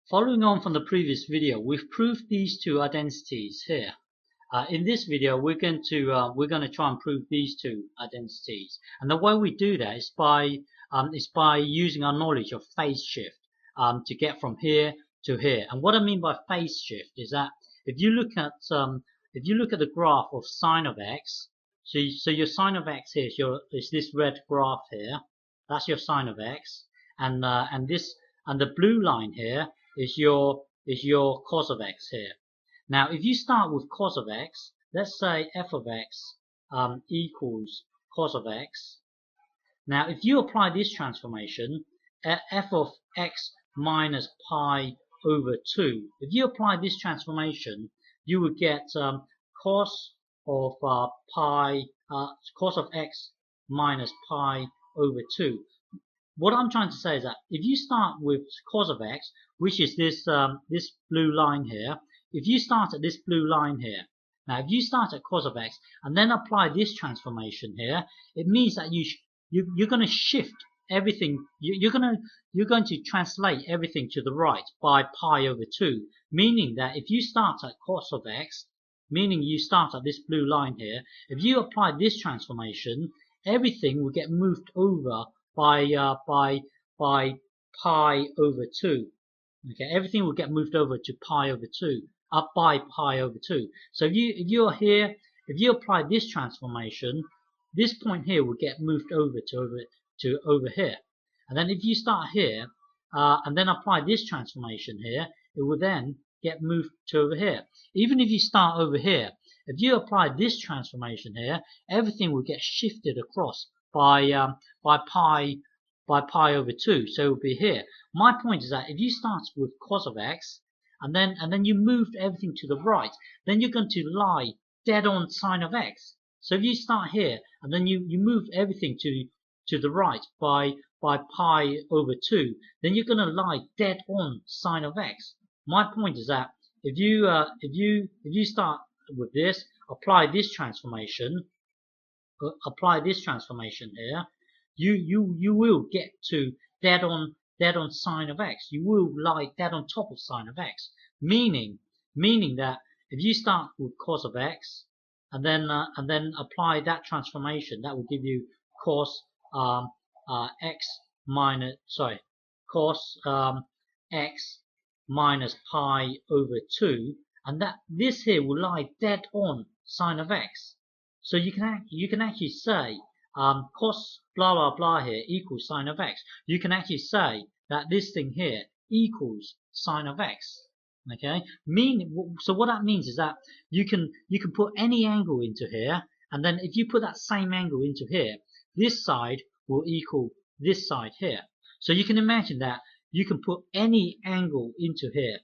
Following on from the previous video, we've proved these two identities here. In this video, we're going to try and prove these two identities, and the way we do that is by using our knowledge of phase shift to get from here to here. And what I mean by phase shift is that if you look at the graph of sine of x, so your sine of x here is this red graph here. That's your sine of x, and the blue line here is your cos of x here. Now, if you start with cos of x, let's say f of x equals cos of x. Now, if you apply this transformation, f of x minus pi over 2, if you apply this transformation, you would get cos of cos of x minus pi over 2. What I'm trying to say is that if you start with cos of x, which is this blue line here, if you start at this blue line here, now if you start at cos of x and then apply this transformation here, it means that you're going to shift everything. You're going to translate everything to the right by pi over 2, meaning that if you start at cos of x, meaning you start at this blue line here, if you apply this transformation, everything will get moved over by pi over 2. Okay, everything will get moved over to pi over 2, up by pi over 2. So if you apply this transformation, this point here will get moved over to over here. And then if you start here and then apply this transformation here, it will then get moved to over here. Even if you start over here, if you apply this transformation here, everything will get shifted across by pi over 2, so it will be here. My point is that if you start with cos of x and then you move everything to the right, then you're going to lie dead on sine of x. So if you start here and then you move everything to the right by pi over 2, then you're going to lie dead on sine of x. My point is that if you start with this, apply this transformation here, you will get to dead on sine of x. You will lie dead on top of sine of x, meaning that if you start with cos of x and then apply that transformation, that will give you cos x minus pi over 2, and that this here will lie dead on sine of x. So you can actually say cos blah blah blah here equals sine of x. You can actually say that this thing here equals sine of x. Okay, so what that means is that you can put any angle into here, and then if you put that same angle into here, this side will equal this side here. So you can imagine that you can put any angle into here,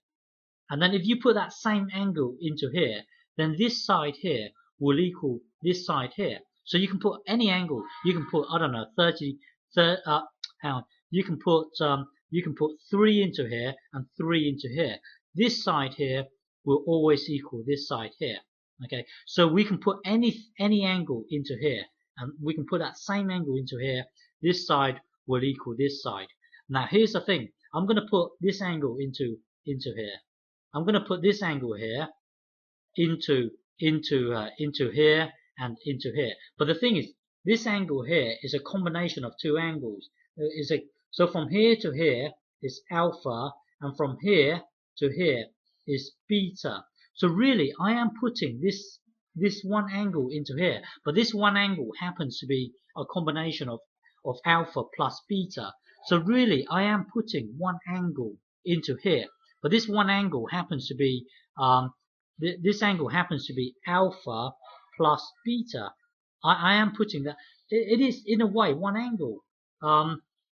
and then if you put that same angle into here, then this side here will equal this side here. So you can put any angle. You can put, I don't know, you can put 3 into here and 3 into here. This side here will always equal this side here. Okay, so we can put any angle into here, and we can put that same angle into here. This side will equal this side. Now here's the thing. I'm going to put this angle into here. I'm going to put this angle here into here and into here. But the thing is, this angle here is a combination of two angles. So from here to here is alpha, and from here to here is beta. So really, I am putting this one angle into here, but this one angle happens to be a combination of alpha plus beta. So really, I am putting one angle into here, but this one angle happens to be this angle happens to be alpha plus beta. I am putting that. It is in a way one angle.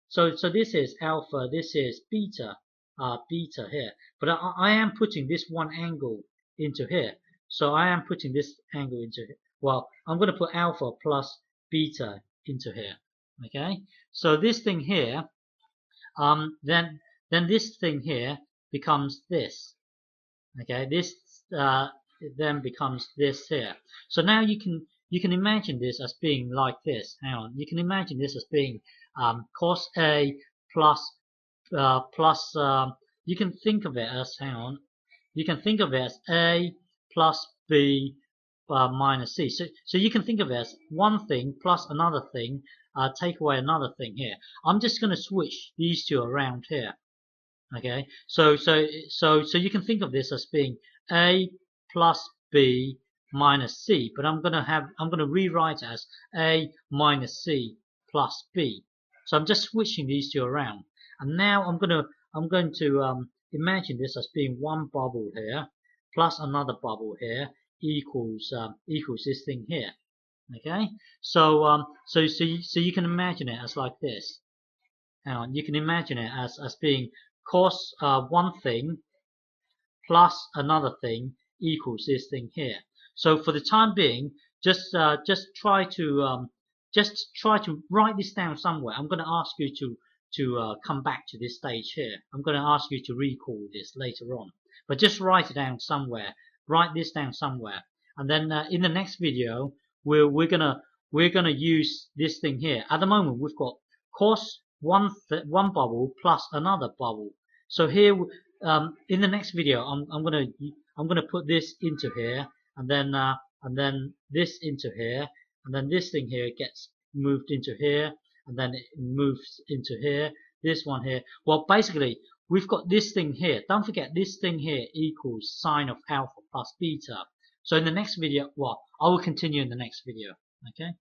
So this is alpha, this is beta, beta here. But I am putting this one angle into here. So I am putting this angle into here. Well, I'm going to put alpha plus beta into here. Okay. So this thing here, then this thing here becomes this. Okay. This then becomes this here. So now you can imagine this as being like this. Hang on. You can imagine this as being cos A plus you can think of it as, hang on, you can think of it as A plus B minus C. So you can think of it as one thing plus another thing, take away another thing here. I'm just going to switch these two around here. Okay, so you can think of this as being A plus B minus C, but I'm going to rewrite it as A minus C plus B. So I'm just switching these two around, and now I'm going to imagine this as being one bubble here plus another bubble here equals this thing here. Okay, so you can imagine it as like this. You can imagine it as being cos one thing plus another thing equals this thing here. So for the time being, just try to write this down somewhere. I'm going to ask you to come back to this stage here. I'm going to ask you to recall this later on, but just write it down somewhere. Write this down somewhere, and then in the next video we're gonna use this thing here. At the moment we've got cos one bubble plus another bubble. So here in the next video I'm gonna put this into here, and then this into here, and then this thing here gets moved into here, and then it moves into here, this one here. Well, basically we've got this thing here. Don't forget, this thing here equals sine of alpha plus beta. So in the next video, well, I will continue in the next video. Okay.